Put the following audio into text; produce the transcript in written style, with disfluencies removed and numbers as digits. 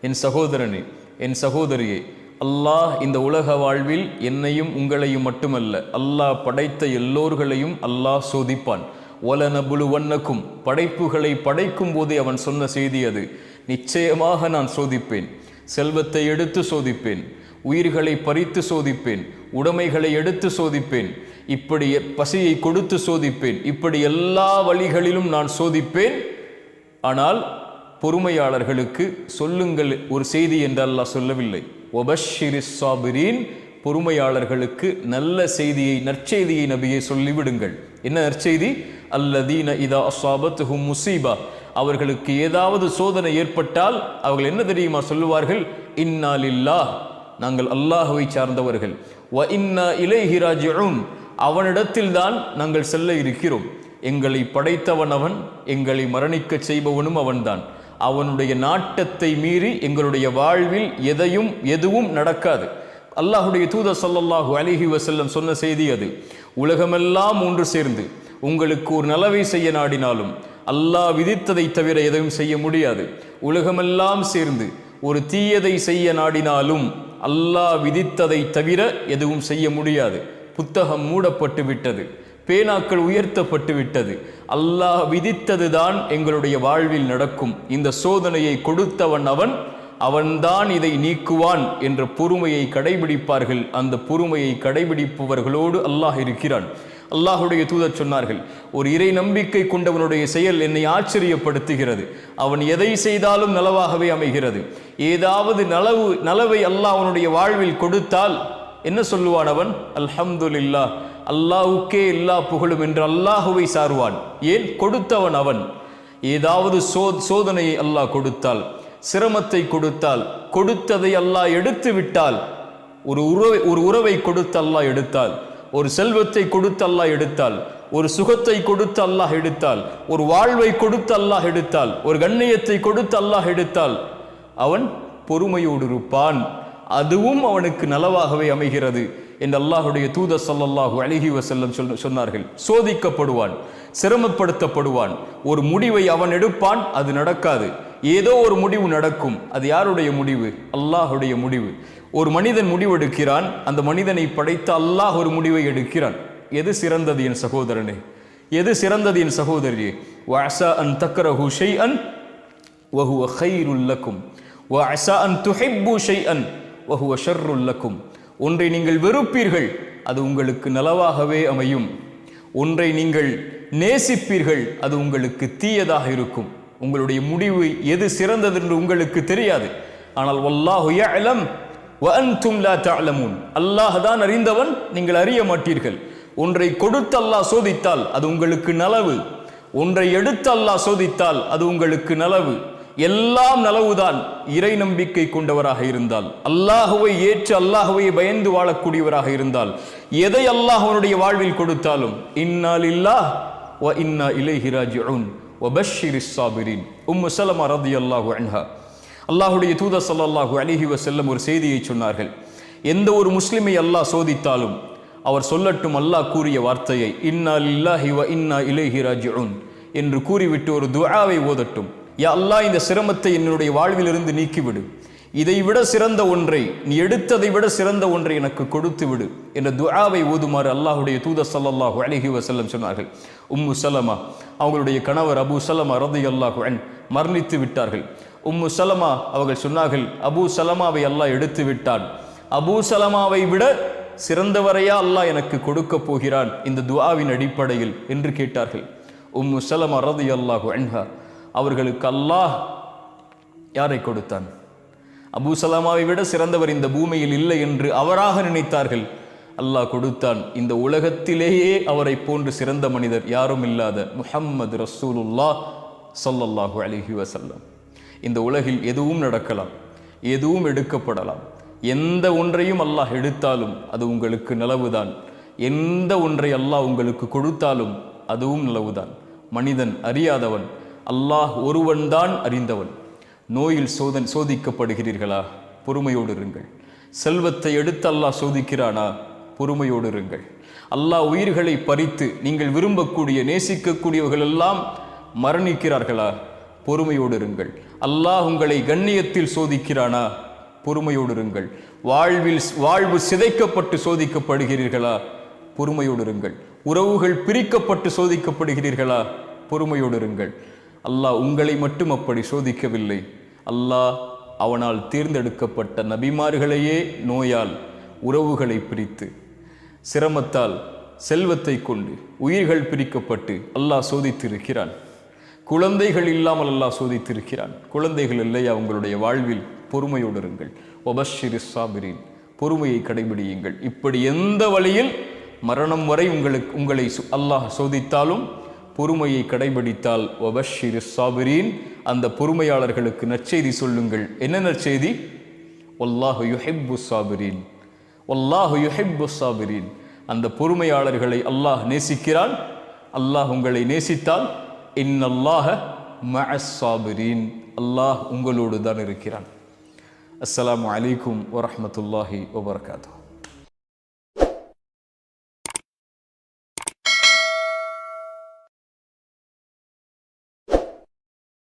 என் சகோதரனே, என் சகோதரியே, அல்லாஹ் இந்த உலக வாழ்வில் என்னையும் உங்களையும் மட்டுமல்ல, அல்லாஹ் படைத்த எல்லோர்களையும் அல்லாஹ் சோதிப்பான். வலனபுலுவன்னக்கும், படைப்புகளை படைக்கும் போதே அவன் சொன்ன செய்தி அது. நிச்சயமாக நான் சோதிப்பேன். செல்வத்தை எடுத்து சோதிப்பேன், உயிர்களை பறித்து சோதிப்பேன், உடைமைகளை எடுத்து சோதிப்பேன், இப்படி பசியை கொடுத்து சோதிப்பேன், இப்படி எல்லா வழிகளிலும் நான் சோதிப்பேன். ஆனால் பொறுமையாளர்களுக்கு சொல்லுங்கள் ஒரு செய்தி என்று அல்லாஹ் சொல்லவில்லை. வபஷ்ஷிரிஸ் சாபிரீன், பொறுமையாளர்களுக்கு நல்ல செய்தியை, நற்செய்தியை நபியை சொல்லிவிடுங்கள். என்ன நற்செய்தி? அல்லதீன இதா அஸாபத்துஹும் முஸீபா, அவர்களுக்கு ஏதாவது சோதனை ஏற்பட்டால் அவர்கள் என்ன தெரியுமா சொல்லுவார்கள்? இன்னா லில்லாஹ், நாங்கள் அல்லாஹ்வை சார்ந்தவர்கள். வ இன்னா இலைஹி ராஜிஊன், அவனிடத்தில் தான் நாங்கள் செல்ல இருக்கிறோம். எங்களை படைத்தவன் அவன், எங்களை மரணிக்க செய்பவனும் அவன்தான். அவனுடைய நாட்டத்தை மீறி எங்களுடைய வாழ்வில் எதுவும் நடக்காது. அல்லாஹுடைய தூதர் ஸல்லல்லாஹு அலைஹி வஸல்லம் சொன்ன செய்தி அது. உலகமெல்லாம் ஒன்று சேர்ந்து உங்களுக்கு ஒரு நலவை செய்ய நாடினாலும் அல்லாஹ் விதித்ததை தவிர எதையும் செய்ய முடியாது. உலகமெல்லாம் சேர்ந்து ஒரு தீயதை செய்ய நாடினாலும் அல்லாஹ் விதித்ததை தவிர எதுவும் செய்ய முடியாது. புத்தகம் மூடப்பட்டு விட்டது, பேனாக்கள் உயர்த்தப்பட்டு விட்டது. அல்லாஹ் விதித்தது தான் எங்களுடைய வாழ்வில் நடக்கும். இந்த சோதனையை கொடுத்தவன் அவன்தான் இதை நீக்குவான் என்ற பொறுமையை கடைபிடிப்பார்கள். அந்த பொறுமையை கடைபிடிப்பவர்களோடு அல்லாஹ் இருக்கிறான். அல்லாஹுடைய தூதர் சொன்னார்கள், ஒரு இறை நம்பிக்கை கொண்டவனுடைய செயல் என்னை ஆச்சரியப்படுத்துகிறது. அவன் எதை செய்தாலும் நலவாகவே அமைகிறது. ஏதாவது நலவை அல்லாஹ் அவனுடைய வாழ்வில் கொடுத்தால் என்ன சொல்லுவான் அவன்? அல்ஹம்துலில்லாஹ், அல்லாஹுக்கே எல்லா புகழும் என்று அல்லாஹுவை சாருவான். ஏன்? கொடுத்தவன் அவன். ஏதாவது சோதனையை அல்லாஹ் கொடுத்தால், சிரமத்தை கொடுத்தால், கொடுத்ததை அல்லாஹ் எடுத்து விட்டால், ஒரு உறவை கொடுத்து அல்லாஹ் எடுத்தால், ஒரு செல்வத்தை கொடுத்து அல்லாஹ் எடுத்தால், ஒரு சுகத்தை கொடுத்து அல்லாஹ் எடுத்தால், ஒரு வாழ்வை கொடுத்து அல்லாஹ் எடுத்தால், ஒரு கண்ணியத்தை கொடுத்து அல்லாஹ் எடுத்தால், அவன் பொறுமையோடு இருப்பான். அதுவும் அவனுக்கு நலவாகவே அமைகிறது என்று அல்லாஹுடைய தூதர் ஸல்லல்லாஹு அலைஹி வஸல்லம் சொன்னார்கள். சோதிக்கப்படுவான், சிரமப்படுத்தப்படுவான், ஒரு முடிவை அவன் எடுப்பான், அது நடக்காது. ஏதோ ஒரு முடிவு நடக்கும். அது யாருடைய முடிவு? அல்லாஹுடைய முடிவு. ஒரு மனிதன் முடிவெடுக்கிறான், அந்த மனிதனை படைத்த அல்லாஹ் ஒரு முடிவை எடுக்கிறான். எது சிறந்தது என் சகோதரனே? எது சிறந்தது என் சகோதரியே? வஅஸா அன் தக்ரஹு ஷைஅன் வஹுவ கைருல் லக்கும் வஅஸா அன் துஹிப்பு ஷைஅன் வஹுவ ஷர்ருல் லக்கும். ஒன்றை நீங்கள் வெறுப்பீர்கள், அது உங்களுக்கு நலவாகவே அமையும். ஒன்றை நீங்கள் நேசிப்பீர்கள், அது உங்களுக்கு தீயதாக இருக்கும். உங்களுடைய முடிவு எது சிறந்தது என்று உங்களுக்கு தெரியாது. ஆனால் வல்லாஹு யஅலம் வ அன்தும் லா தஅலமூன், அல்லாஹ் தான் அறிந்தவன், நீங்கள் அறிய மாட்டீர்கள். ஒன்றை கொடுத்து அல்லாஹ் சோதித்தால் அது உங்களுக்கு நலவு. ஒன்றை எடுத்து அல்லாஹ் சோதித்தால் அது உங்களுக்கு நலவு. எல்லாம் நலவுதான் இறை நம்பிக்கை கொண்டவராக இருந்தால், அல்லாஹுவை ஏற்று அல்லாஹுவை பயந்து வாழக்கூடியவராக இருந்தால். எதை அல்லாஹ் அவனுடைய வாழ்வில் கொடுத்தாலும் இன்னா லில்லாஹ் வ இன்னா இலைஹி ராஜிஊன் வபஷ்ஷிரிஸ் சாபிரீன். உம்மு ஸலமா ரலியல்லாஹு அன்ஹா, அல்லாஹுடைய தூதர் ஸல்லல்லாஹு அலைஹி வஸல்லம் ஒரு செய்தியை சொன்னார்கள். எந்த ஒரு முஸ்லிமை அல்லாஹ் சோதித்தாலும் அவர் சொல்லட்டும் அல்லாஹ் கூறிய வார்த்தையை, இன்னா லில்லாஹி வ இன்னா இலைஹி ராஜிஊன் என்று கூறிவிட்டு ஒரு துஆவை ஓதட்டும். யா அல்லாஹ், இந்த சிரமத்தை என்னுடைய வாழ்விலிருந்து நீக்கிவிடு. இதைவிட சிறந்த ஒன்றை, நீ எடுத்ததை விட சிறந்த ஒன்றை எனக்கு கொடுத்து விடு என்ற துஆவை ஓதுமாறு அல்லாஹுடைய தூதர் ஸல்லல்லாஹு அலைஹி வஸல்லம் சொன்னார்கள். உம்மு ஸலமா, அவங்களுடைய கணவர் அபூ ஸலமா ரலியல்லாஹு அன்ஹு மரணித்து விட்டார்கள். உம்மு ஸலமா அவர்கள் சொன்னார்கள், அபூ ஸலமாவை அல்லாஹ் எடுத்து விட்டான். அபூ ஸலமாவை விட சிறந்தவரையா அல்லாஹ் எனக்கு கொடுக்க போகிறான் இந்த துஆவின் அடிப்படையில் என்று கேட்டார்கள். உம்மு ஸலமா ரலியல்லாஹு அன்ஹா, அவர்களுக்கு அல்லாஹ் யாரை கொடுத்தான்? அபூ ஸலமாவை விட சிறந்தவர் இந்த பூமியில் இல்லை என்று அவராக நினைத்தார்கள். அல்லாஹ் கொடுத்தான். இந்த உலகத்திலேயே அவரை போன்று சிறந்த மனிதர் யாரும் இல்லாத முஹம்மது ரசூலுல்லாஹ் ஸல்லல்லாஹு அலைஹி வஸல்லம். இந்த உலகில் எதுவும் நடக்கலாம், எதுவும் எடுக்கப்படலாம். எந்த ஒன்றையும் அல்லாஹ் எடுத்தாலும் அது உங்களுக்கு நலவுதான். எந்த ஒன்றை அல்லாஹ் உங்களுக்கு கொடுத்தாலும் அதுவும் நலவுதான். மனிதன் அறியாதவன், அல்லாஹ் ஒருவன் தான் அறிந்தவன். நோயில் சோதிக்கப்படுகிறீர்களா? பொறுமையோடு இருங்கள். செல்வத்தை எடுத்து அல்லாஹ் சோதிக்கிறானா? பொறுமையோடு இருங்கள். அல்லாஹ் உயிர்களை பறித்து நீங்கள் விரும்பக்கூடிய நேசிக்கக்கூடியவர்கள் எல்லாம் மரணிக்கிறார்களா? பொறுமையோடு இருங்கள். அல்லாஹ் உங்களை கண்ணியத்தில் சோதிக்கிறானா? பொறுமையோடு இருங்கள். வாழ்வு சிதைக்கப்பட்டு சோதிக்கப்படுகிறீர்களா? பொறுமையோடு இருங்கள். உறவுகள் பிரிக்கப்பட்டு சோதிக்கப்படுகிறீர்களா? பொறுமையோடு இருங்கள். அல்லாஹ் உங்களை மட்டும் அப்படி சோதிக்கவில்லை. அல்லாஹ் அவனால் தேர்ந்தெடுக்கப்பட்ட நபிமார்களையே நோயால், உறவுகளை பிரித்து, சிரமத்தால், செல்வத்தை கொண்டு உயிர்கள் பிரிக்கப்பட்டு அல்லாஹ் சோதித்திருக்கிறான். குழந்தைகள் இல்லாமல் அல்லாஹ் சோதித்திருக்கிறான். குழந்தைகள் இல்லையா உங்களுடைய வாழ்வில்? பொறுமையோடு இருங்கள். வபஷ்ஷிரிஸ் சாபிரீன், பொறுமையை கடைபிடியுங்கள். இப்படி எந்த வழியில் மரணம் வரை உங்களை அல்லாஹ் சோதித்தாலும் பொறுமையை கடைபிடித்தால் வபஷ்ஷிரிஸ் சாபிரீன், அந்த பொறுமையாளர்களுக்கு நற்செய்தி சொல்லுங்கள். என்ன நற்செய்தி? வல்லாஹு யுஹிப்புஸ் சாபிரீன், வல்லாஹு யுஹிப்புஸ் சாபிரீன். அந்த பொறுமையாளர்களை அல்லாஹ் நேசிக்கிறான். அல்லாஹ் உங்களை நேசித்தால் இன்னல்லாஹ மஅஸ் சாபிரீன், அல்லாஹ் உங்களோடு தான் இருக்கிறான். அஸ்ஸலாமு அலைக்கும் வரஹ்மத்துல்லாஹி வபரகாத்துஹு.